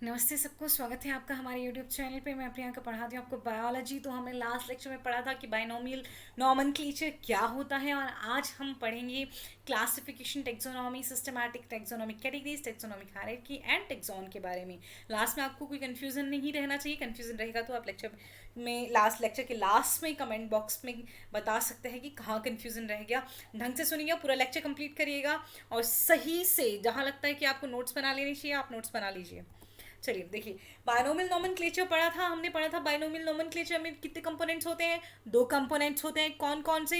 नमस्ते सबको, स्वागत है आपका हमारे YouTube चैनल पे। मैं प्रियंका पढ़ाती हूँ आपको बायोलॉजी। तो हमने लास्ट लेक्चर में पढ़ा था कि बाइनोमियल नॉमेनक्लेचर क्या होता है, और आज हम पढ़ेंगे classification, taxonomy, systematic taxonomic categories, taxonomic hierarchy and taxon के बारे में। लास्ट में आपको कोई कन्फ्यूजन नहीं रहना चाहिए। कन्फ्यूजन रहेगा तो आप लेक्चर में लेक्चर के लास्ट में कमेंट बॉक्स में बता सकते हैं कि कहाँ कन्फ्यूजन रह गया। ढंग से सुनिएगा, पूरा लेक्चर कंप्लीट करिएगा और सही से जहाँ लगता है कि आपको नोट्स बना लेनी चाहिए आप नोट्स बना लीजिए। चलिए देखिए, बाइनोमियल नोमेनक्लेचर हमने पढ़ा था। बाइनोमियल नोमेनक्लेचर में कितने कंपोनेंट्स होते हैं? दो कंपोनेंट्स होते हैं। कौन कौन से?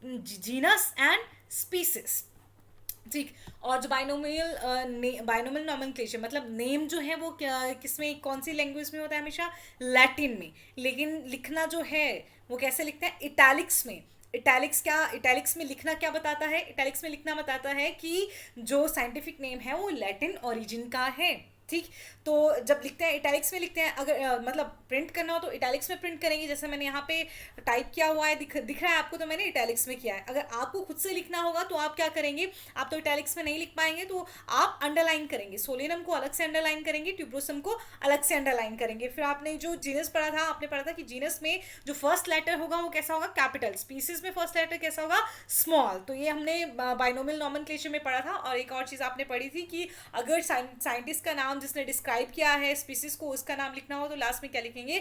Genus and species. ठीक। और जो बाइनोमियल नोमेनक्लेचर मतलब नेम जो है वो किसमें, कौन सी लैंग्वेज में होता है? हमेशा लैटिन में। लेकिन लिखना जो है वो कैसे लिखते हैं? इटैलिक्स में। इटैलिक्स में लिखना क्या बताता है? इटैलिक्स में लिखना बताता है कि जो साइंटिफिक नेम है वो लैटिन ओरिजिन का है। ठीक। तो जब लिखते हैं इटैलिक्स में लिखते हैं, अगर मतलब प्रिंट करना हो तो इटैलिक्स में प्रिंट करेंगे। जैसे मैंने यहाँ पे टाइप किया हुआ है, दिख रहा है आपको, तो मैंने इटैलिक्स में किया है। अगर आपको खुद से लिखना होगा तो आप क्या करेंगे? आप तो इटैलिक्स में नहीं लिख पाएंगे, तो आप अंडरलाइन करेंगे। सोलेनम को अलग से अंडरलाइन करेंगे, ट्यूब्रोसम को अलग से अंडरलाइन करेंगे। फिर आपने जो जीनस पढ़ा था, आपने पढ़ा था कि जीनस में जो फर्स्ट लेटर होगा वो कैसा होगा? कैपिटल। स्पीसीज में फर्स्ट लेटर कैसा होगा? स्मॉल। तो ये हमने बाइनोमियल नॉमेनक्लेचर में पढ़ा था। और एक और चीज़ आपने पढ़ी थी कि अगर साइंटिस्ट का नाम जिसने डिस्क्राइब किया है स्पीसीज को, उसका नाम लिखना हो तो लास्ट में क्या लिखेंगे?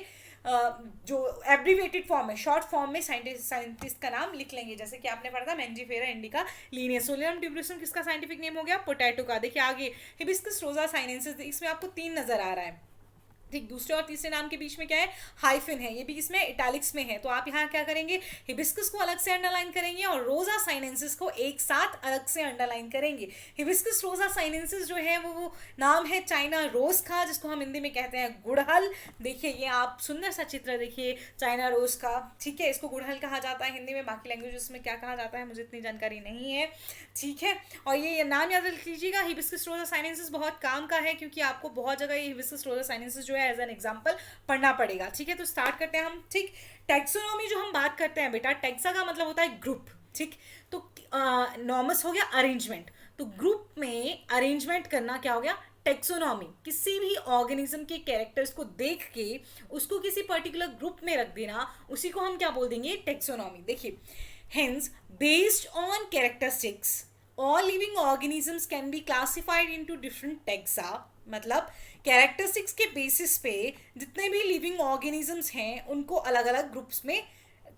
जो एब्रीवेटेड फॉर्म है, शॉर्ट फॉर्म में साइंटिस्ट का नाम लिख लेंगे। जैसे कि आपने पढ़ा था Mangifera indica Linnaeus. Solium tuberosum किसका साइंटिफिक नेम हो गया? पोटैटो का। देखिए आगे हिबिस्कस रोजा साइनेंसिस, इसमें आपको 3 नजर आ रहा है। ठीक। दूसरे और तीसरे नाम के बीच में क्या है? हाइफिन है। ये भी इसमें इटैलिक्स में है। तो आप यहाँ क्या करेंगे? हिबिस्कस को अलग से अंडरलाइन करेंगे और रोजा साइनेंसिस को एक साथ अलग से अंडरलाइन करेंगे। हिबिस्कस रोजा साइनेंसिस जो है वो नाम है चाइना रोज का, जिसको हम हिंदी में कहते हैं गुड़हल। देखिए ये आप सुंदर सा चित्र देखिए चाइना रोज का। ठीक है, इसको गुड़हल कहा जाता है हिंदी में। बाकी लैंग्वेजेस में क्या कहा जाता है मुझे इतनी जानकारी नहीं है। ठीक है। और ये नाम याद रख लीजिएगा, हिबिस्कस रोजा साइनेंसिस बहुत काम का है, क्योंकि आपको बहुत जगह ये हिबिस्कस रोजा साइनेंसिस जो है एज एन एग्जांपल पढ़ना पड़ेगा। ठीक है, तो स्टार्ट करते हैं हम। ठीक। टैक्सोनॉमी जो हम बात करते हैं बेटा, टैक्सा का मतलब होता है ग्रुप। ठीक। तो नॉमस हो गया अरेंजमेंट। तो ग्रुप में अरेंजमेंट करना क्या हो गया? टेक्सोनॉमी। किसी भी ऑर्गेनिज्म के कैरेक्टर्स को देख के उसको किसी पर्टिकुलर ग्रुप में रख देना, उसी को हम क्या बोल देंगे? टेक्सोनॉमी। देखिए, hence based on characteristics all living organisms can be classified into different taxa। मतलब कैरेक्टरिस्टिक्स के बेसिस पे जितने भी लिविंग ऑर्गेनिजम्स हैं उनको अलग अलग ग्रुप्स में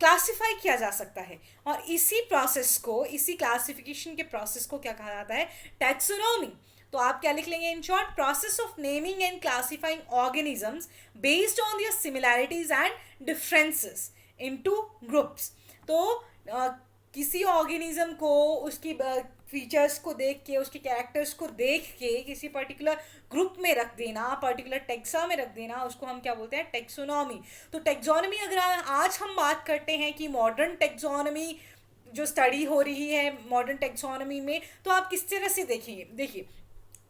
क्लासिफाई किया जा सकता है। और इसी प्रोसेस को, इसी क्लासिफिकेशन के प्रोसेस को क्या कहा जाता है? टैक्सोनॉमी। तो आप क्या लिख लेंगे in short? Process of naming and classifying organisms based on their similarities and differences into groups. तो किसी ऑर्गेनिज्म को उसकी फीचर्स को देख के, उसके कैरेक्टर्स को देख के किसी पर्टिकुलर ग्रुप में रख देना, पर्टिकुलर टेक्सा में रख देना, उसको हम क्या बोलते हैं? टेक्सोनॉमी। तो टेक्सोनॉमी, अगर आज हम बात करते हैं कि मॉडर्न टेक्सोनॉमी जो स्टडी हो रही है मॉडर्न टेक्सोनॉमी में, तो आप किस तरह से देखेंगे? देखिए,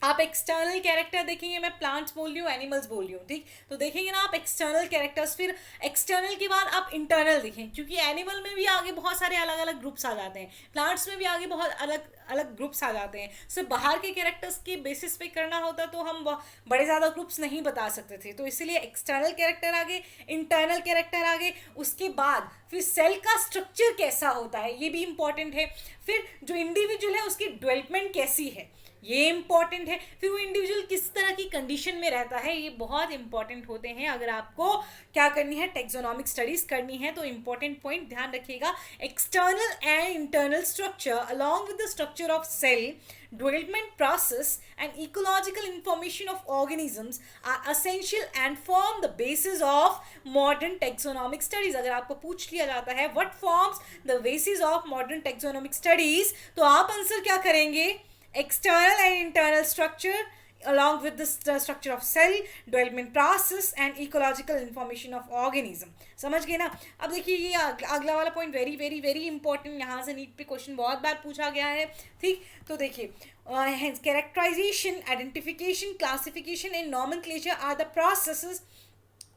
आप एक्सटर्नल कैरेक्टर देखेंगे। मैं प्लांट्स बोल रही हूँ, एनिमल्स बोल रही हूँ। ठीक। तो देखेंगे ना आप एक्सटर्नल कैरेक्टर्स, फिर एक्सटर्नल के बाद आप इंटरनल देखें, क्योंकि एनिमल में भी आगे बहुत सारे अलग अलग ग्रुप्स आ जाते हैं, प्लांट्स में भी आगे बहुत अलग अलग ग्रुप्स आ जाते हैं। सिर्फ बाहर के कैरेक्टर्स के बेसिस पे करना होता तो हम बड़े ज़्यादा ग्रुप्स नहीं बता सकते थे। तो इसीलिए एक्सटर्नल कैरेक्टर आगे, इंटरनल कैरेक्टर आगे। उसके बाद फिर सेल का स्ट्रक्चर कैसा होता है ये भी इंपॉर्टेंट है। फिर जो इंडिविजुअल है उसकी डेवलपमेंट कैसी है ये इंपॉर्टेंट है। फिर वो इंडिविजुअल किस तरह की कंडीशन में रहता है, ये बहुत इंपॉर्टेंट होते हैं। अगर आपको क्या करनी है? टेक्सोनॉमिक स्टडीज करनी है तो इंपॉर्टेंट पॉइंट ध्यान रखिएगा। External and internal structure along with the structure of cell, development process and ecological information of organisms are essential and form the basis of modern taxonomic studies। अगर आपको पूछ लिया जाता है what forms the basis of modern taxonomic studies, तो आप answer क्या करेंगे? External and internal structure along with the structure of cell, development process and ecological information of organism। समझ गए ना? अब देखिए ये अगला वाला point very very very important, यहाँ से नीट पे क्वेश्चन बहुत बार पूछा गया है। ठीक। तो देखिए, characterization, identification, classification and nomenclature are the processes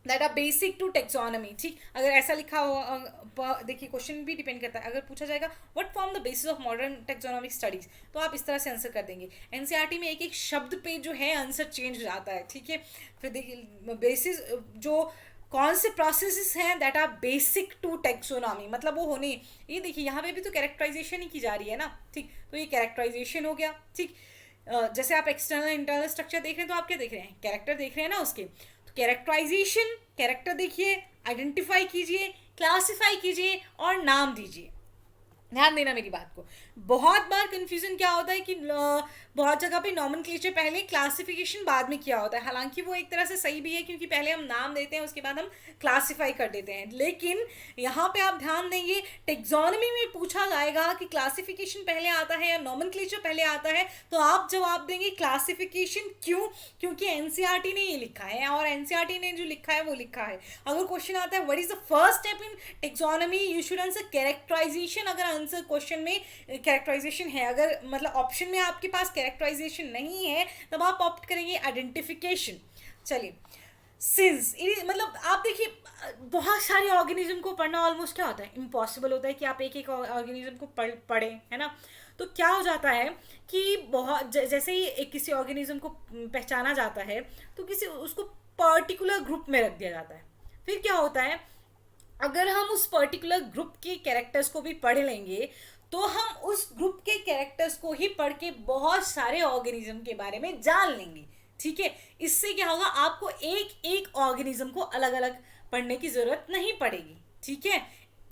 that are basic to taxonomy. ठीक, अगर ऐसा लिखा हो, देखिए क्वेश्चन भी डिपेंड करता है। अगर पूछा जाएगा what form the basis of modern taxonomic studies, तो आप इस तरह से आंसर कर देंगे। एनसीईआरटी में एक एक शब्द पे जो है आंसर चेंज हो जाता है। ठीक है, फिर देखिए बेसिस जो कौन से प्रोसेसेस हैं that are basic to taxonomy, मतलब वो होने, ये देखिए यहाँ पे भी तो कैरेक्टराइजेशन ही की जा रही है ना। ठीक, तो ये कैरेक्टराइजेशन हो गया। ठीक, जैसे आप एक्सटर्नल इंटरनल स्ट्रक्चर देख रहे हैं तो आप क्या देख रहे हैं, कैरेक्टर देख रहे हैं ना उसके। तो कैरेक्टराइजेशन, कैरेक्टर देखिए, आइडेंटिफाई कीजिए, क्लासिफाई कीजिए और नाम दीजिए। ध्यान देना मेरी बात को। बहुत बार कंफ्यूजन क्या होता है कि बहुत जगह पे नॉमेनक्लेचर पहले, क्लासिफिकेशन बाद में किया होता है। हालांकि वो एक तरह से सही भी है क्योंकि पहले हम नाम देते हैं उसके बाद हम क्लासिफाई कर देते हैं। लेकिन यहाँ पे आप ध्यान देंगे, टेक्सोनॉमी में पूछा जाएगा कि क्लासिफिकेशन पहले आता है या नॉमेनक्लेचर पहले आता है, तो आप जवाब देंगे क्लासिफिकेशन। क्यों? क्योंकि एनसीईआरटी ने ये लिखा है और एनसीईआरटी ने जो लिखा है वो लिखा है। अगर क्वेश्चन आता है what is the first step in taxonomy, you should answer characterization. अगर आंसर क्वेश्चन में कैरेक्टराइजेशन है, अगर मतलब ऑप्शन में आपके पास कैरेक्टराइजेशन नहीं है, तब आप ऑप्ट करेंगे आइडेंटिफिकेशन। चलिए, सिंस मतलब आप देखिए, बहुत सारे ऑर्गेनिज्म को पढ़ना ऑलमोस्ट क्या होता है, इम्पॉसिबल होता है कि आप एक एक ऑर्गेनिज्म को पढ़ें, है ना। तो क्या हो जाता है कि बहुत जैसे ही एक किसी ऑर्गेनिज्म को पहचाना जाता है तो किसी उसको पर्टिकुलर ग्रुप में रख दिया जाता है। फिर क्या होता है, अगर हम उस पर्टिकुलर ग्रुप के कैरेक्टर्स को भी पढ़ लेंगे तो हम उस ग्रुप के कैरेक्टर्स को ही पढ़ के बहुत सारे ऑर्गेनिज्म के बारे में जान लेंगे। ठीक है, इससे क्या होगा, आपको एक एक ऑर्गेनिज्म को अलग अलग पढ़ने की जरूरत नहीं पड़ेगी। ठीक है,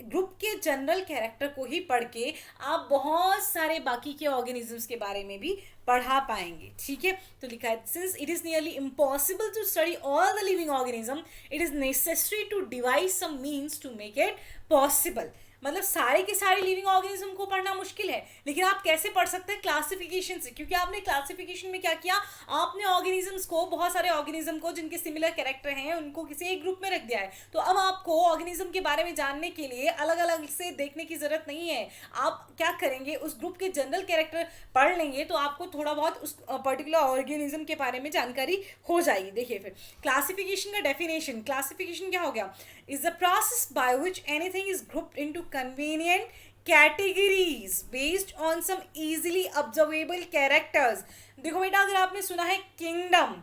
ग्रुप के जनरल कैरेक्टर को ही पढ़ के आप बहुत सारे बाकी के ऑर्गेनिजम्स के बारे में भी पढ़ा पाएंगे। ठीक है, तो लिखा है since it is nearly impossible to study all the living organism, it is necessary to devise some means to make it possible. मतलब सारे के सारे लिविंग ऑर्गेनिज्म को पढ़ना मुश्किल है, लेकिन आप कैसे पढ़ सकते हैं, क्लासिफिकेशन से। क्योंकि आपने क्लासिफिकेशन में क्या किया, आपने ऑर्गेनिजम्स को, बहुत सारे ऑर्गेनिज्म को जिनके सिमिलर कैरेक्टर हैं उनको किसी एक ग्रुप में रख दिया है। तो अब आपको ऑर्गेनिज्म के बारे में जानने के लिए अलग अलग से देखने की जरूरत नहीं है। आप क्या करेंगे, उस ग्रुप के जनरल कैरेक्टर पढ़ लेंगे तो आपको थोड़ा बहुत उस पर्टिकुलर ऑर्गेनिज्म के बारे में जानकारी हो जाएगी। देखिए फिर क्लासिफिकेशन का डेफिनेशन, क्लासिफिकेशन क्या हो गया, is the process by which anything is grouped into convenient categories based on some easily observable characters। देखो बेटा, अगर आपने सुना है kingdom,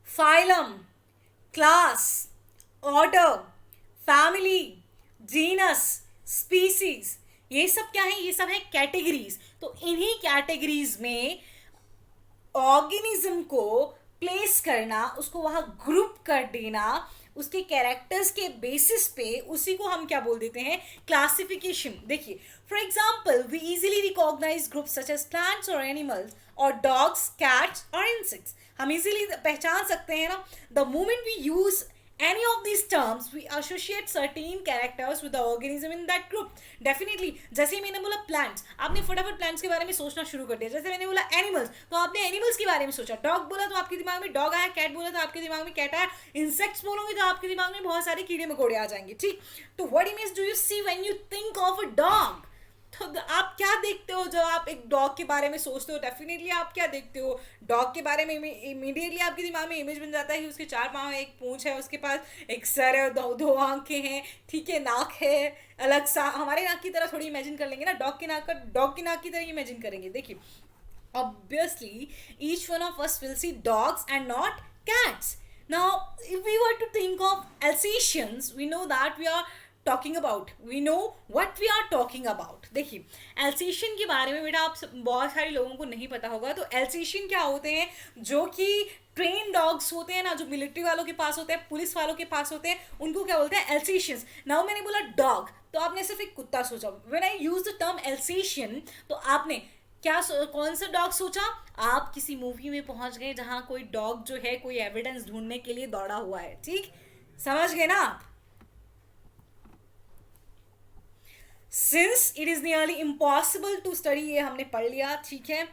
phylum, class, order, family, genus, species, ये सब क्या है, ये सब है कैटेगरीज। तो इन्हीं कैटेगरीज में ऑर्गेनिज्म को प्लेस करना, उसको वहां ग्रुप कर देना, उसके कैरेक्टर्स के बेसिस पे, उसी को हम क्या बोल देते हैं, क्लासिफिकेशन। देखिए for example, we easily recognize group such as plants और एनिमल्स और डॉग्स, कैट्स और इंसेक्ट्स। हम इजीली पहचान सकते हैं ना। The moment we use any of these terms we associate certain characters with the organism in that group। definitely, जैसे ही मैंने बोला प्लांट्स, आपने फटाफट प्लांट्स के बारे में सोचना शुरू कर दिया। जैसे मैंने बोला एनिमल्स, तो आपने एनिमल्स के बारे में सोचा। डॉग बोला तो आपके दिमाग में डॉग आया, कैट बोला तो आपके दिमाग में कैट आया, इंसेक्ट्स बोलोगे तो आपके दिमाग में बहुत सारे कीड़े मकोड़े आ जाएंगे। ठीक, तो what image do you see when you think of a dog? तो आप क्या देखते हो जब आप एक डॉग के बारे में सोचते हो? डेफिनेटली आप क्या देखते हो, डॉग के बारे में इमीडिएटली आपके दिमाग में इमेज बन जाता है कि उसके 4 पाँव है, एक पूंछ है, उसके पास एक सर है, दो आंखें हैं, ठीक है, नाक है अलग सा। हमारे नाक की तरह थोड़ी इमेजिन कर लेंगे ना, डॉग की नाक की तरह इमेजिन करेंगे। देखिए obviously each one of us will see dogs and not cats। now if we were to think of Alsatians, we know that we are talking about, we know what we are talking about. देखिए Alsatian के बारे में बेटा आप बहुत सारे लोगों को नहीं पता होगा। तो एल्सेशियन क्या होते हैं, जो कि ट्रेन डॉग्स होते हैं ना, जो मिलिट्री वालों के पास होते हैं, पुलिस वालों के पास होते हैं, उनको क्या बोलते हैं, एल्सेशियंस। नाउ मैंने बोला डॉग तो आपने सिर्फ एक कुत्ता सोचा। When I use the term Alsatian तो आपने क्या कौन सा डॉग सोचा? आप किसी मूवी में पहुंच गए जहां कोई डॉग जो है कोई एविडेंस ढूंढने के लिए दौड़ा हुआ है। ठीक, समझ गए ना आप? Since it is nearly impossible to study, ये हमने पढ़ लिया। ठीक है,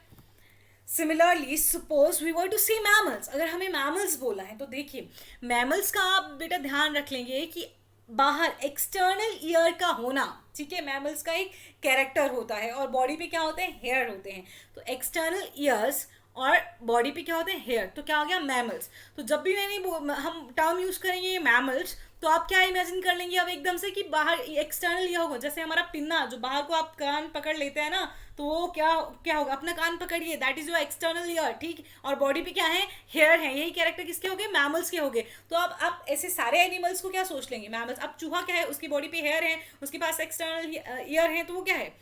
similarly suppose we were to see mammals, अगर हमें मैमल्स बोला है तो देखिए मैमल्स का आप बेटा ध्यान रख लेंगे कि बाहर एक्सटर्नल ईयर का होना। ठीक है, मैमल्स का एक कैरेक्टर होता है और बॉडी पे क्या होते हैं, हेयर होते हैं। तो एक्सटर्नल ईयर्स और बॉडी पे क्या होते हैं, हेयर, तो क्या हो गया, मैमल्स। तो जब भी हम टर्म यूज करेंगे मैमल्स, तो आप क्या इमेजिन कर लेंगे अब एकदम से कि बाहर एक्सटर्नल ईयर होगा, जैसे हमारा पिन्ना जो बाहर को आप कान पकड़ लेते हैं ना, तो वो क्या क्या होगा, अपना कान पकड़िए, that is your external ear, ठीक। और बॉडी पे क्या है, हेयर है, यही कैरेक्टर किसके हो गए, मैमल्स के हो गए। तो अब आप ऐसे सारे एनिमल्स को क्या सोच लेंगे, मैमल्स। अब चूहा क्या है, उसकी बॉडी पे हेयर है, उसके पास एक्सटर्नल ईयर है, तो वो क्या है,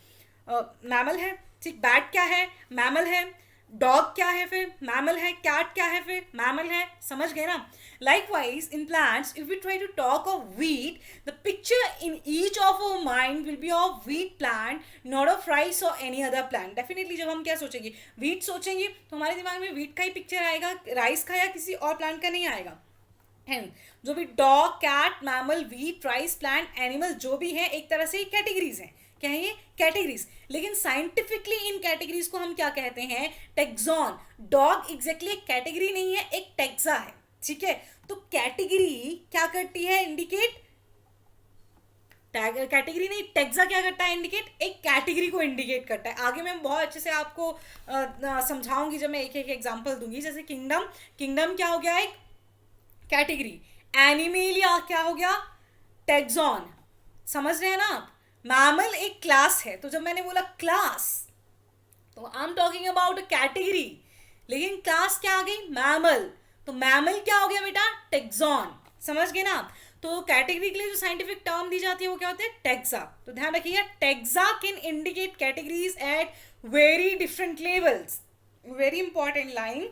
मैमल है, ठीक। बैट क्या है, मैमल है। डॉग क्या है, फिर मैमल है। कैट क्या है, फिर मैमल है। समझ गए ना। Likewise, in plants, if we try to talk of wheat, the picture in each of our mind will be of wheat plant, not of rice or any other plant. Definitely जब हम क्या सोचेंगे, wheat सोचेंगे, तो हमारे दिमाग में wheat का ही पिक्चर आएगा, राइस का या किसी और प्लांट का नहीं आएगा। है जो भी dog, cat, mammal, wheat, rice, plant, animal जो भी है, एक तरह से कैटेगरीज हैं। क्या है ये, कैटेगरीज। लेकिन साइंटिफिकली इन कैटेगरीज को हम क्या कहते हैं, टेक्सॉन। डॉग एग्जैक्टली एक कैटेगरी नहीं है, एक टेक्सा है, ठीक है। तो कैटेगरी क्या करती है, इंडिकेट, कैटेगरी नहीं, टेक्सा क्या करता है, इंडिकेट, एक कैटेगरी को इंडिकेट करता है। आगे मैं बहुत अच्छे से आपको समझाऊंगी जब मैं एक एक एग्जांपल दूंगी। जैसे किंगडम, किंगडम क्या हो गया, एक कैटेगरी। एनिमेलिया क्या हो गया, टेक्सॉन। समझ रहे हैं ना आप। मैमल एक क्लास है, तो जब मैंने बोला क्लास, तो I am talking about a category. लेकिन क्लास क्या आ गई, मैमल, तो मैमल क्या हो गया बेटा, टेक्सॉन। समझ गए ना आप। तो कैटेगरी के लिए जो साइंटिफिक टर्म दी जाती है वो क्या होते हैं, टेक्सा। तो ध्यान रखिएगा, taxa can indicate categories at very different levels. Very important line,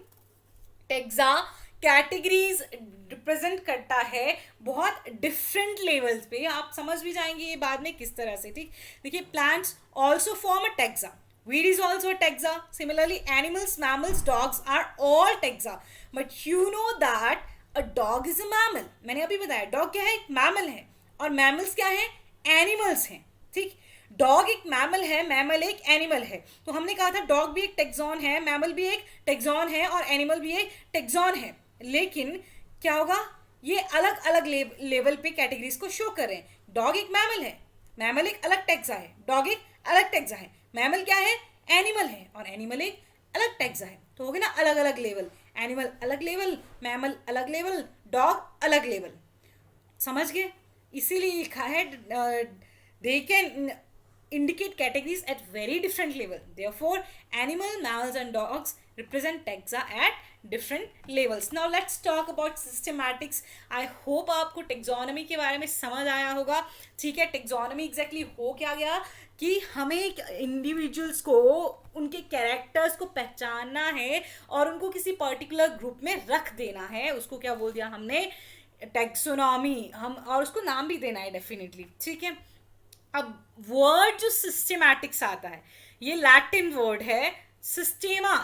taxa categories represent करता है बहुत डिफरेंट लेवल्स पे। आप समझ भी जाएंगे ये बाद में किस तरह से, ठीक। देखिए, plants also form a taxa, weed is also a taxa. Similarly, animals, mammals, dogs are all taxa. But you know that a dog is a mammal. मैंने अभी बताया डॉग क्या है, एक मैमल है, और मैमल्स क्या है, एनिमल्स हैं, ठीक। डॉग एक मैमल है, मैमल एक एनिमल है। तो हमने कहा था डॉग भी एक टेक्सॉन है, मैमल भी एक टेक्सॉन है, और एनिमल भी एक टेक्सॉन है। लेकिन क्या होगा, ये अलग अलग लेवल पे कैटेगरीज को शो कर रहे हैं। डॉग एक मैमल है, मैमल एक अलग टेक्सा है, डॉग एक अलग टेक्सा है, मैमल क्या है, एनिमल है, और एनिमल एक अलग टेक्सा है। तो हो गया ना अलग अलग लेवल, एनिमल अलग लेवल, मैमल अलग लेवल, डॉग अलग लेवल। समझ गए। इसीलिए लिखा है they can indicate categories at very different level. Therefore, animal, mammals and dogs represent taxa at different levels. Now let's talk about systematics. I hope आपको taxonomy के बारे में समझ आया होगा, ठीक है। taxonomy exactly हो क्या गया कि हमें इंडिविजुअल्स को उनके कैरेक्टर्स को पहचानना है और उनको किसी पर्टिकुलर ग्रुप में रख देना है। उसको क्या बोल दिया हमने, टैक्सोनॉमी। हम और उसको नाम भी देना है डेफिनेटली, ठीक है। अब वर्ड जो सिस्टेमैटिक्स आता है, ये लैटिन वर्ड है सिस्टेमा,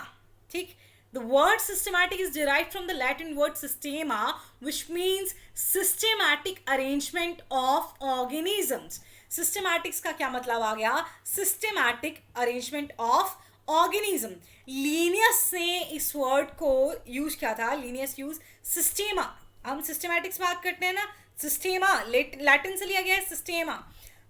ठीक। The word systematic is derived from the Latin word systema which means systematic arrangement of organisms. Systematics का क्या मतलब आ गया, systematic arrangement of organism. Linnaeus ने इस वर्ड को यूज किया था, लीनियस यूज सिस्टेमा। हम सिस्टेमैटिक्स बात करते हैं ना, सिस्टेमा लैटिन से लिया गया है सिस्टेमा।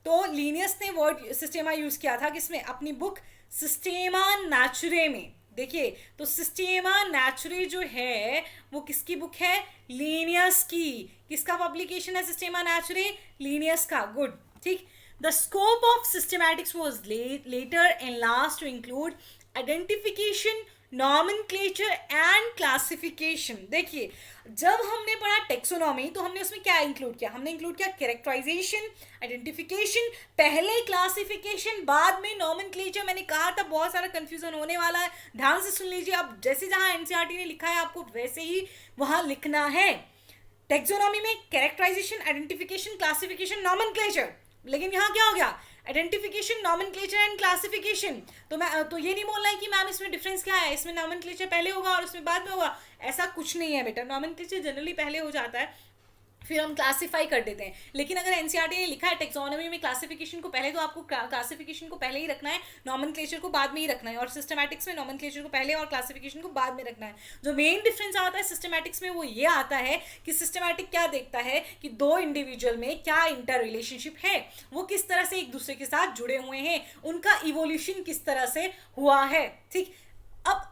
तो लीनियस ने वर्ड सिस्टेमा यूज किया था किसमें, अपनी बुक सिस्टेमा नेचुरे में। देखिए, तो सिस्टेमा नेचुरे जो है वो किसकी बुक है, लीनियस की। किसका पब्लिकेशन है सिस्टेमा नेचुरे, लीनियस का, गुड, ठीक। The scope of systematics was later enlarged to include identification, nomenclature and classification. देखिए, जब हमने पढ़ा टेक्सोनॉमी तो हमने उसमें क्या इंक्लूड किया, हमने इंक्लूड किया कैरेक्टराइजेशन, आइडेंटिफिकेशन, पहले क्लासिफिकेशन, बाद में नॉमेनक्लेचर। मैंने कहा था बहुत सारा कंफ्यूजन होने वाला है, ध्यान से सुन लीजिए। अब जैसे जहाँ एनसीईआरटी ने लिखा है आपको वैसे ही वहाँ लिखना है। टेक्सोनॉमी में कैरेक्टराइजेशन, आइडेंटिफिकेशन, क्लासिफिकेशन, नॉमेनक्लेचर। लेकिन यहाँ क्या हो गया, आइडेंटिफिकेशन, नॉमेनक्लेचर एंड क्लासिफिकेशन। तो ये नहीं बोलना है कि मैम इसमें डिफरेंस क्या है, इसमें नॉमेनक्लेचर पहले होगा और उसमें बाद में होगा, ऐसा कुछ नहीं है बेटा। नॉमेनक्लेचर जनरली पहले हो जाता है, फिर हम क्लासिफाई कर देते हैं। लेकिन अगर एनसीईआरटी ने लिखा है टेक्सोनॉमी में क्लासिफिकेशन को पहले, तो आपको क्लासिफिकेशन को पहले ही रखना है, नॉमेनक्लेचर को बाद में ही रखना है। और सिस्टमैटिक्स में नॉमेनक्लेचर को पहले और क्लासिफिकेशन को बाद में रखना है। जो मेन डिफरेंस आता है सिस्टमैटिक्स में वो ये आता है कि सिस्टमैटिक क्या देखता है कि दो इंडिविजुअल में क्या इंटर रिलेशनशिप है, वो किस तरह से एक दूसरे के साथ जुड़े हुए हैं, उनका इवोल्यूशन किस तरह से हुआ है, ठीक। अब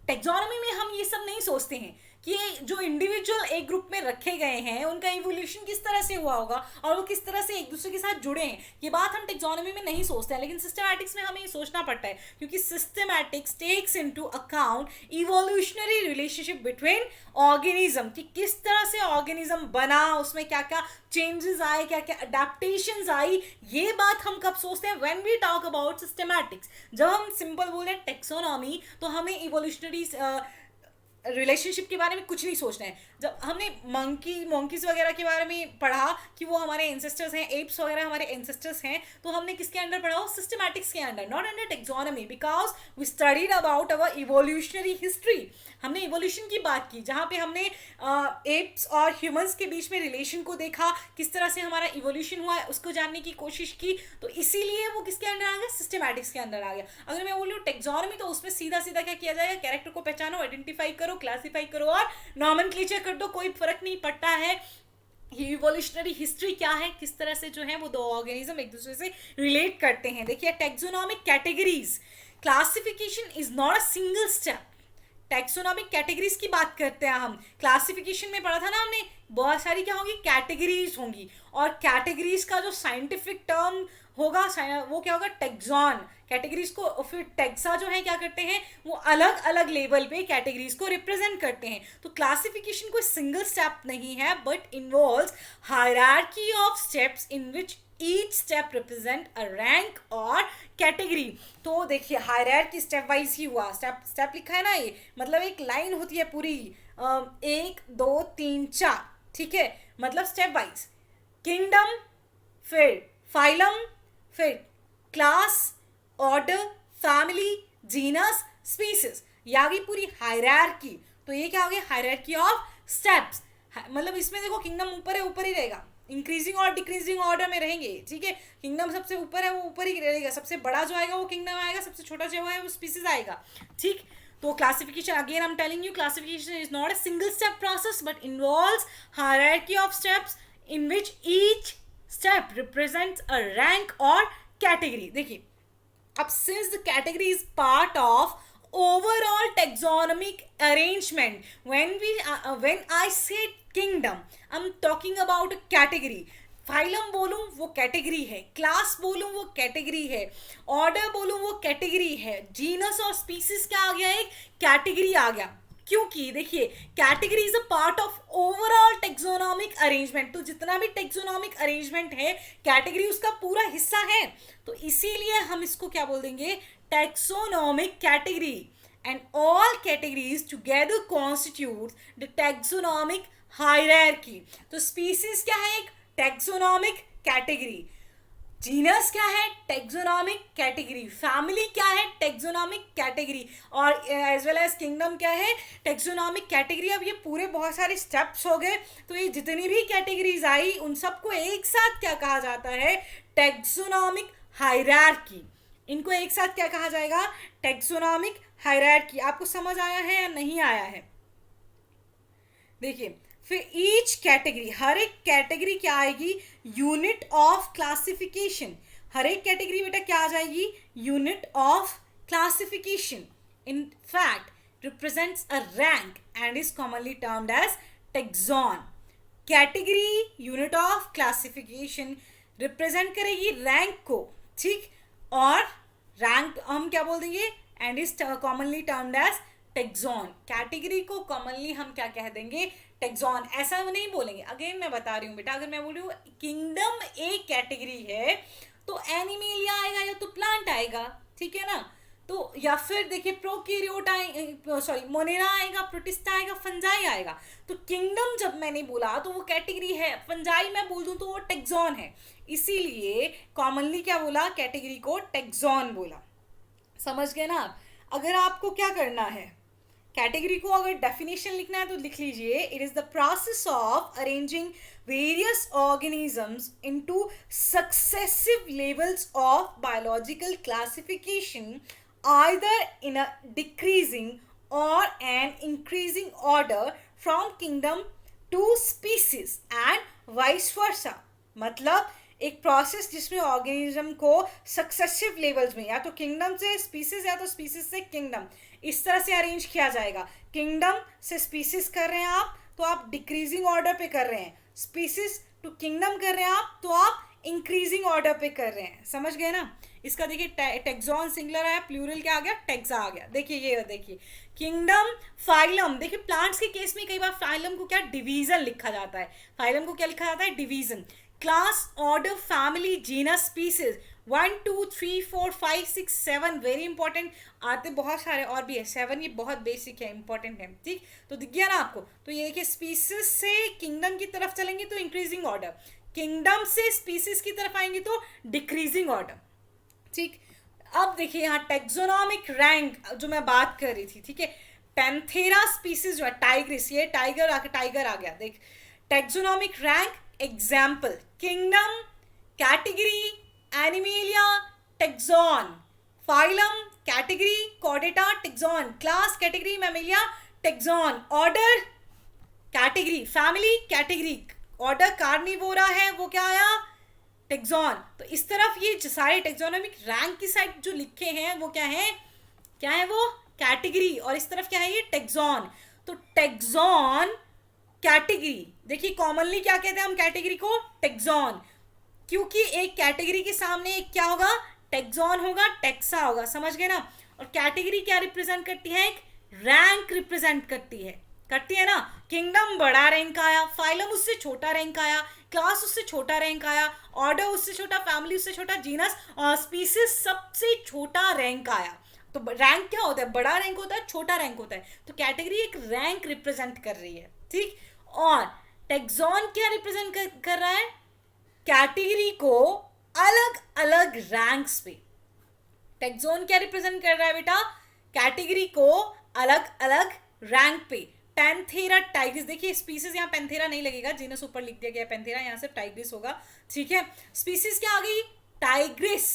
टेक्सोनॉमी में हम ये सब नहीं सोचते हैं कि ये जो इंडिविजुअल एक ग्रुप में रखे गए हैं उनका इवोल्यूशन किस तरह से हुआ होगा और वो किस तरह से एक दूसरे के साथ जुड़े हैं, ये बात हम टेक्सोनॉमी में नहीं सोचते हैं। लेकिन सिस्टमैटिक्स में हमें ये सोचना पड़ता है, क्योंकि systematics takes into account evolutionary relationship between organism, कि किस तरह से ऑर्गेनिज्म बना, उसमें क्या क्या चेंजेस आए, क्या क्या अडेप्टेशंस आई। ये बात हम कब सोचते हैं? When we talk about systematics. जब हम सिंपल बोल रहे हैं टेक्सोनॉमी, तो हमें इवोल्यूशनरी रिलेशनशिप के बारे में कुछ नहीं सोचना है। जब हमने मंकीज वगैरह के बारे में पढ़ा कि वो हमारे एंसेस्टर्स हैं, एप्स वगैरह हमारे एंसेस्टर्स हैं, तो हमने किसके अंडर पढ़ा हो? सिस्टमैटिक्स के under, not under taxonomy, because we studied about our evolutionary history. हमने इवोल्यूशन की बात की, जहाँ पे हमने एप्स और ह्यूमंस के बीच में रिलेशन को देखा, किस तरह से हमारा इवोल्यूशन हुआ है उसको जानने की कोशिश की। तो इसीलिए वो किसके अंडर आ गया? सिस्टमैटिक्स के अंदर आ गया। अगर मैं बोलूँ टेक्सोनॉमी, तो उसमें सीधा सीधा क्या किया जाएगा? कैरेक्टर को पहचानो, आइडेंटिफाई करो, क्लासीफाई करो और नॉमेनक्लेचर कर दो, कोई फर्क नहीं पड़ता है इवोल्यूशनरी हिस्ट्री क्या है, किस तरह से जो है वो दो ऑर्गेनिज्म एक दूसरे से रिलेट करते हैं। देखिए, taxonomic categories, classification is not a single step. Taxonomic categories की बात करते हैं हम, क्लासिफिकेशन में पढ़ा था ना हमने, बहुत सारी क्या होगी? कैटेगरीज होंगी, और कैटेगरीज का जो साइंटिफिक टर्म होगा वो क्या होगा? टैक्सॉन। कैटेगरीज को फिर टैक्सा जो है क्या करते हैं? वो अलग अलग लेवल पे कैटेगरीज को रिप्रेजेंट करते हैं। तो क्लासिफिकेशन कोई सिंगल स्टेप नहीं है, but involves hierarchy of steps in which each step represent a rank और कैटेगरी। तो देखिए, हायरार्की स्टेप वाइज ही हुआ, स्टेप लिखा है ना, ये मतलब एक लाइन होती है पूरी, 1 2 3 4, ठीक है, मतलब स्टेप वाइज। किंगडम, फिर फाइलम, फिर class, order, family, genus, species, ये आ गई पूरी हायरार्की। तो ये क्या हो गया? Hierarchy of steps. मतलब इसमें देखो, किंगडम ऊपर है, ऊपर ही रहेगा, इंक्रीजिंग और डिक्रीजिंग ऑर्डर में रहेंगे, ठीक है। किंगडम सबसे ऊपर है, वो ऊपर ही रहेगा, सबसे बड़ा जो आएगा वो किंगडम आएगा, सबसे छोटा जो है वो स्पीसीज आएगा, ठीक। तो classification, again I am telling you, classification is not a single step process but involves hierarchy of steps in which each step represents a rank or category. देखिए, अब since the category is part of overall taxonomic arrangement, when I say kingdom, I'm talking about a category. Phylum बोलूँ वो category है, class बोलूँ वो category है, order बोलूँ वो कैटेगरी है, जीनस और स्पीसीज क्या आ गया? एक कैटेगरी आ गया। क्योंकि देखिए, category is a part of overall taxonomic arrangement. तो जितना भी टेक्सोनॉमिक अरेंजमेंट है, कैटेगरी उसका पूरा हिस्सा है। तो इसीलिए हम इसको क्या बोल देंगे? Taxonomic category. And all categories together constitute the taxonomic hierarchy. तो स्पीसीज क्या है? एक टैक्सोनॉमिक कैटेगरी। जीनस क्या है? Taxonomic category. फैमिली क्या है? Taxonomic category. और एज वेल एज किंगडम क्या है? Taxonomic category. अब ये पूरे बहुत सारे स्टेप्स हो गए, तो ये जितनी भी कैटेगरीज आई उन सबको एक साथ क्या कहा जाता है? Taxonomic hierarchy. इनको एक साथ क्या कहा जाएगा? Taxonomic hierarchy. आपको समझ आया है या नहीं आया है? देखिए, फिर ईच कैटेगरी, हर एक कैटेगरी क्या आएगी? Unit of classification. हर एक कैटेगरी बेटा क्या आ जाएगी? Unit of classification. In fact represents a rank and is commonly termed as taxon. Category unit of classification represent करेगी रैंक को, ठीक। और रैंक हम क्या बोल देंगे? And is commonly termed as taxon. Category को कॉमनली हम क्या कह देंगे? टैक्सॉन। ऐसा नहीं बोलेंगे। अगेन मैं बता रही हूँ बेटा, अगर मैं बोलूँ किंगडम एक कैटेगरी है, तो एनिमेलिया आएगा या तो प्लांट आएगा, ठीक है ना। तो या फिर देखिए, प्रोकैरियोट मोनेरा आएगा, प्रोटिस्टा आएगा, फंजाई आएगा। तो किंगडम जब मैंने बोला तो वो कैटेगरी है, फंजाई मैं बोल दूँ तो वो टैक्सॉन है। इसीलिए कॉमनली क्या बोला? कैटेगरी को टैक्सॉन बोला। समझ गए ना आप? अगर आपको क्या करना है, कैटेगरी को अगर डेफिनेशन लिखना है तो लिख लीजिए, it is the process of arranging various organisms into successive levels of biological classification, either in a decreasing और an increasing order from kingdom to species and vice versa. मतलब एक प्रोसेस जिसमें ऑर्गेनिज्म को सक्सेसिव लेवल्स में, या तो kingdom से species या तो स्पीसीज से किंगडम, इस तरह से अरेंज किया जाएगा। किंगडम से स्पीसीज कर रहे हैं आप तो आप डिक्रीजिंग ऑर्डर पे कर रहे हैं, स्पीसीज टू किंगडम कर रहे हैं आप तो आप इंक्रीजिंग ऑर्डर पे कर रहे हैं। समझ गए ना? इसका देखिए टेक्सॉन सिंगुलर आया, प्लूरल क्या आ गया? टेक्सा आ गया। देखिए ये देखिए किंगडम, फाइलम। देखिए प्लांट्स के केस में कई बार फाइलम को क्या डिवीजन लिखा जाता है, फाइलम को क्या लिखा जाता है? Division. Class, order, family, genus, species. 1 2 3 4 5 6 7 very important आते बहुत सारे और भी है। 7 ये बहुत बेसिक है, इंपॉर्टेंट है। ठीक, तो दिख गया ना आपको? तो ये देखिए स्पीसीज से किंगडम की तरफ चलेंगे तो इंक्रीजिंग ऑर्डर, किंगडम से स्पीसीज की तरफ आएंगे तो डिक्रीजिंग ऑर्डर। ठीक, अब देखिए यहाँ टेक्सोनॉमिक रैंक जो मैं बात कर रही थी, ठीक है, पैंथेरा स्पीसीज जो है, टाइग्रिस, ये टाइगर आ गया। देख, taxonomic rank example, kingdom, category, animalia, tax on, phylum, category, Chordata, tax on, class, category, Mammalia, tax on, order, category, family, category, order Carnivora है वो क्या आया? टेक्सॉन। तो इस तरफ ये सारे टेक्सोनॉमिक रैंक की साइड जो लिखे हैं वो क्या है? क्या है वो? कैटेगरी। और इस तरफ क्या है? ये टेक्सॉन। तो टेक्सॉन कैटेगरी, देखिए कॉमनली क्या कहते हैं हम कैटेगरी को? टेक्सॉन, क्योंकि एक कैटेगरी के सामने एक क्या होगा? टेक्सॉन होगा, टेक्सा होगा। समझ गए ना? और कैटेगरी क्या रिप्रेजेंट करती है? एक रैंक रिप्रेजेंट करती है ना? किंगडम बड़ा रैंक आया, फाइलम उससे छोटा रैंक आया, क्लास उससे छोटा रैंक आया, ऑर्डर उससे छोटा, फैमिली उससे छोटा, जीनस और स्पीसीज सबसे छोटा रैंक आया। तो रैंक क्या होता है? बड़ा रैंक होता है, छोटा रैंक होता है। तो कैटेगरी एक रैंक रिप्रेजेंट कर रही है। ठीक, और टेक्सॉन क्या रिप्रेजेंट कर रहा है? कैटेगरी को अलग अलग रैंक्स पे। टेक्सॉन क्या रिप्रेजेंट कर रहा है बेटा? कैटेगरी को अलग अलग रैंक पे। पैंथेरा टाइग्रिस, देखिए स्पीसीज यहाँ पैंथेरा नहीं लगेगा, जीनस ऊपर लिख दिया गया पैंथेरा, यहाँ से टाइग्रिस होगा। ठीक है, स्पीसीज क्या आ गई? टाइग्रिस।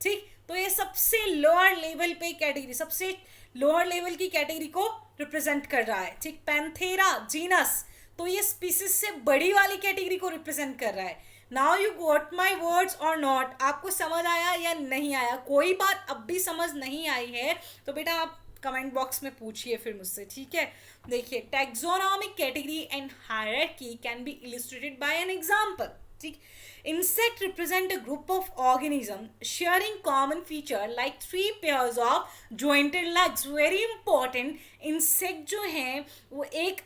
ठीक, तो ये सबसे लोअर लेवल पे कैटेगरी, सबसे लोअर लेवल की कैटेगरी को रिप्रेजेंट कर रहा है। ठीक, पैंथेरा जीनस, तो ये स्पीसीज से बड़ी वाली कैटेगरी को रिप्रेजेंट कर रहा है। Now you got my words और नॉट? आपको समझ आया या नहीं आया? कोई बात अब भी समझ नहीं आई है तो बेटा आप कमेंट बॉक्स में पूछिए फिर मुझसे। ठीक है, देखिए taxonomic category and hierarchy can be illustrated bye an example. ठीक, insect represent a group of organism sharing common feature like 3 pairs of jointed legs. very important, insect जो हैं वो एक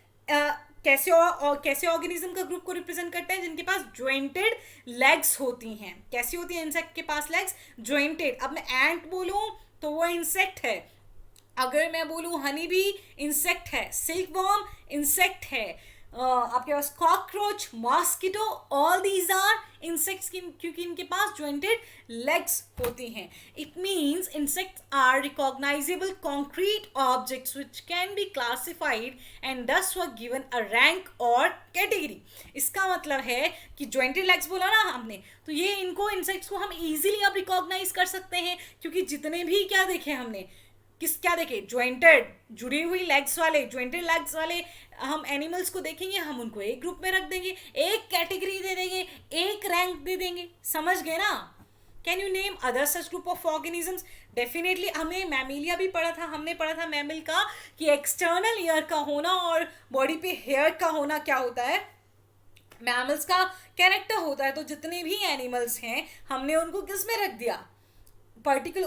कैसे ऑर्गेनिज्म का ग्रुप को रिप्रेजेंट करते हैं? जिनके पास ज्वाइंटेड लेग्स होती हैं। कैसी होती है इंसेक्ट के पास लेग्स? ज्वाइंटेड। अब मैं एंट बोलूं तो वो इंसेक्ट है, अगर मैं बोलूं हनी बी इंसेक्ट है, सिल्क वॉर्म इंसेक्ट है, आपके पास cockroach, mosquito, all these are insects, क्योंकि इनके पास ज्वाइंटेड लेग्स होती हैं। It means insects are recognisable concrete objects which can be classified and thus were given a rank और कैटेगरी। इसका मतलब है कि ज्वाइंटेड लेग्स बोला ना हमने, तो ये इनको इंसेक्ट्स को हम इजीली अब रिकॉग्नाइज कर सकते हैं, क्योंकि जितने भी क्या देखे हमने, क्या देखे? ज्वाइंटेड, जुड़ी हुई लेग्स वाले, ज्वाइंटेड लेग्स वाले हम एनिमल्स को देखेंगे, हम उनको एक ग्रुप में रख देंगे, एक कैटेगरी दे देंगे, एक रैंक दे देंगे। समझ गए ना? Can you name other such group of organisms? Definitely हमें मैमिलिया भी पढ़ा था, हमने पढ़ा था मैमिल का कि एक्सटर्नल ईयर का होना और बॉडी पे हेयर का होना क्या होता है? मैमल्स का कैरेक्टर होता है। तो जितने भी एनिमल्स हैं हमने उनको किस में रख दिया?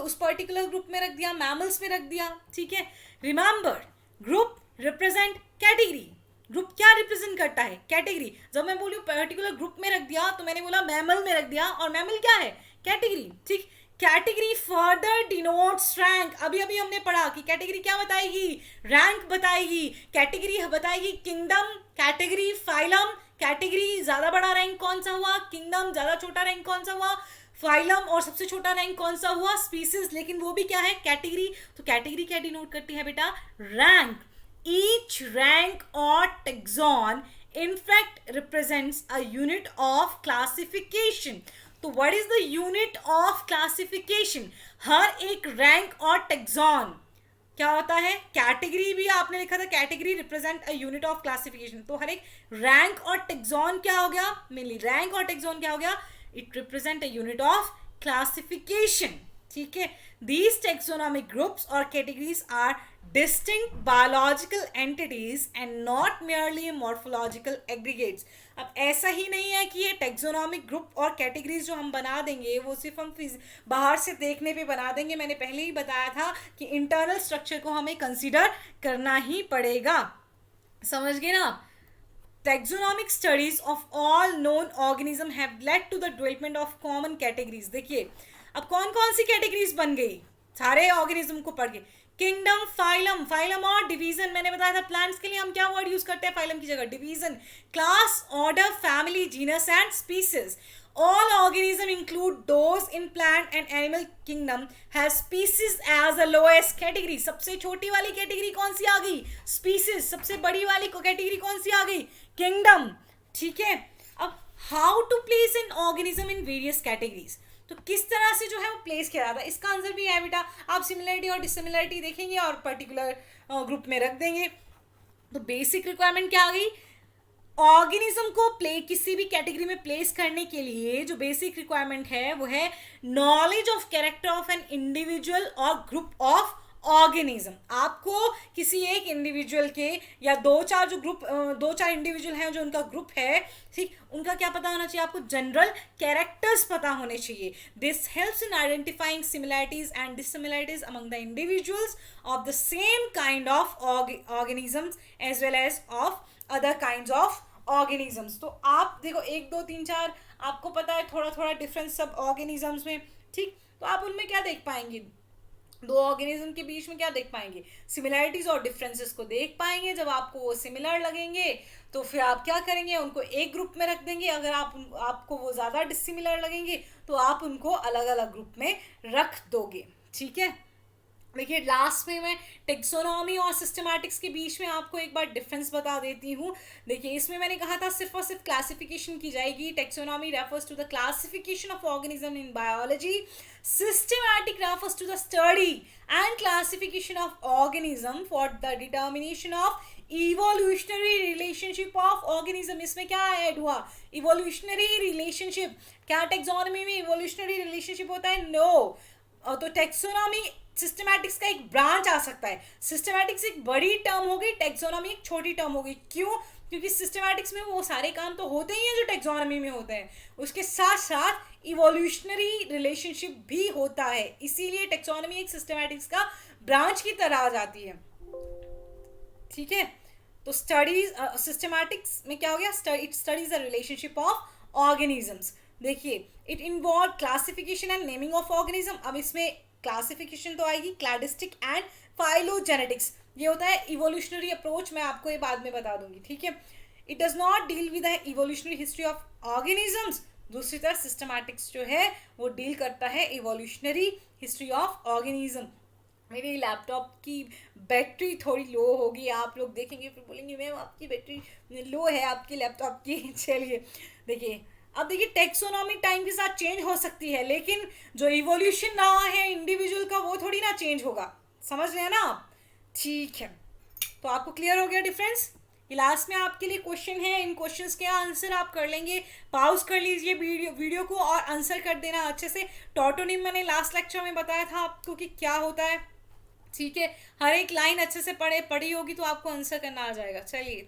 उस पर्टिकुलर ग्रुप में रख दिया, मैमल्स में रख दिया। ठीक है, remember group represent category. Group क्या रिप्रेजेंट करता है? कैटेगरी। जब मैं बोलूँ पर्टिकुलर ग्रुप में रख दिया तो मैंने बोला मैमल में रख दिया, और मैमल क्या है? कैटेगरी। ठीक, कैटेगरी फर्दर डिनोट्स रैंक। अभी अभी हमने पढ़ा कि कैटेगरी क्या बताएगी? रैंक बताएगी। कैटेगरी बताएगी किंगडम, कैटेगरी फाइलम। कैटेगरी ज्यादा बड़ा रैंक कौन सा हुआ? किंगडम। ज्यादा छोटा रैंक कौन सा हुआ? फाइलम। और सबसे छोटा रैंक कौन सा हुआ? स्पीसीज। लेकिन वो भी क्या है? कैटेगरी। तो कैटेगरी क्या डिनोट करती है बेटा? रैंक। ईच रैंक और taxon in fact represents a unit of classification. तो what is the unit of classification? हर एक रैंक और टैक्सॉन क्या होता है? कैटेगरी भी आपने लिखा था, category represent a unit of classification. तो हर एक रैंक और टैक्सॉन क्या हो गया? मेनली रैंक और टैक्सॉन क्या हो गया? It represent a unit of classification. ठीक है, these taxonomic groups or categories are distinct biological entities and not merely morphological aggregates. अब ऐसा ही नहीं है कि ये टेक्सोनॉमिक ग्रुप और कैटेगरीज जो हम बना देंगे वो सिर्फ हम बाहर से देखने पे बना देंगे. मैंने पहले ही बताया था कि इंटरनल स्ट्रक्चर को हमें कंसीडर करना ही पड़ेगा. समझ गए ना. Taxonomic studies of all known organisms have led to the development of common categories. देखिए अब कौन कौन सी कैटेगरीज बन गई सारे ऑर्गेनिज्म को पढ़ के. किंगडम, फाइलम, फाइलम और डिवीजन. मैंने बताया था प्लांट्स के लिए हम क्या वर्ड यूज करते हैं फाइलम की जगह, division. Class, order, family, genus and species. All organisms include those in plant and animal kingdom have species as the lowest category. सबसे छोटी वाली कैटेगरी कौन सी आ गई? स्पीसीज. सबसे बड़ी वाली कैटेगरी कौन सी आ गई? किंगडम. ठीक है. अब how to place an organism in various categories. तो किस तरह से जो है वो प्लेस किया जाता है, इसका आंसर भी है बेटा. आप सिमिलरिटी और डिसिमिलरिटी देखेंगे और पर्टिकुलर ग्रुप में रख देंगे. तो बेसिक रिक्वायरमेंट क्या आ गई? ऑर्गेनिज्म को किसी भी कैटेगरी में प्लेस करने के लिए जो बेसिक रिक्वायरमेंट है वो है knowledge of character of an individual और ग्रुप ऑफ ऑर्गेनिज्म. आपको किसी एक इंडिविजुअल के या दो चार इंडिविजुअल हैं जो उनका ग्रुप है, ठीक, उनका क्या पता होना चाहिए आपको? जनरल कैरेक्टर्स पता होने चाहिए. This helps in identifying similarities and dissimilarities among the individuals of the same kind of organisms as well as of other kinds of organisms. तो आप देखो 1 2 3 4 आपको पता है थोड़ा थोड़ा डिफरेंस सब ऑर्गेनिजम्स में, ठीक. तो आप उनमें क्या देख पाएंगे? दो ऑर्गेनिज्म के बीच में क्या देख पाएंगे? सिमिलैरिटीज और डिफरेंसेस को देख पाएंगे. जब आपको वो सिमिलर लगेंगे तो फिर आप क्या करेंगे? उनको एक ग्रुप में रख देंगे. अगर आपको वो ज़्यादा डिसिमिलर लगेंगे तो आप उनको अलग अलग ग्रुप में रख दोगे. ठीक है. देखिए लास्ट में मैं टेक्सोनॉमी और सिस्टमैटिक्स के बीच में आपको एक बार डिफरेंस बता देती हूँ. देखिए इसमें मैंने कहा था सिर्फ और सिर्फ क्लासिफिकेशन की जाएगी. Taxonomy refers to the classification of organism in biology. Systematic refers to the study and classification of organism for the determination of evolutionary relationship of organism. इसमें क्या ऐड हुआ? Evolutionary relationship. क्या टेक्सोनॉमी में evolutionary relationship होता है? No. तो taxonomy systematics का एक ब्रांच आ सकता है. सिस्टमैटिक्स एक बड़ी टर्म हो गई, टेक्सोनॉमी एक छोटी टर्म हो गई. क्यों? क्योंकि सिस्टमैटिक्स में वो सारे काम तो होते ही हैं जो टेक्सोनॉमी में होते हैं, उसके साथ साथ इवोल्यूशनरी रिलेशनशिप भी होता है. इसीलिए टेक्सोनॉमी एक सिस्टमैटिक्स का ब्रांच की तरह आ जाती है. ठीक है. तो स्टडीज सिस्टमैटिक्स में क्या हो गया? It studies the relationship of organisms. देखिए it involve classification and naming of organism. अब इसमें क्लासिफिकेशन तो आएगी, क्लैडिस्टिक एंड फाइलोजेनेटिक्स. ये होता है इवोल्यूशनरी अप्रोच. मैं आपको ये बाद में बता दूंगी. ठीक है. It does not deal with the evolutionary history of organisms. दूसरी तरफ सिस्टमैटिक्स जो है वो डील करता है इवोल्यूशनरी हिस्ट्री ऑफ ऑर्गेनिज्म. मेरी लैपटॉप की बैटरी थोड़ी लो होगी, आप लोग देखेंगे फिर बोलेंगे मैम आपकी बैटरी लो है आपकी लैपटॉप की. चलिए देखिए अब देखिए टेक्सोनॉमी टाइम के साथ चेंज हो सकती है, लेकिन जो इवोल्यूशन रहा है इंडिविजुअल का वो थोड़ी ना चेंज होगा. समझ रहे हैं ना आप? ठीक है. तो आपको क्लियर हो गया डिफरेंस. ये लास्ट में आपके लिए क्वेश्चन है. इन क्वेश्चंस के आंसर आप कर लेंगे. पॉज कर लीजिए वीडियो को और आंसर कर देना अच्छे से. टॉटोनिम मैंने लास्ट लेक्चर में बताया था आपको कि क्या होता है. ठीक है. हर एक लाइन अच्छे से पढ़ी होगी तो आपको आंसर करना आ जाएगा. चलिए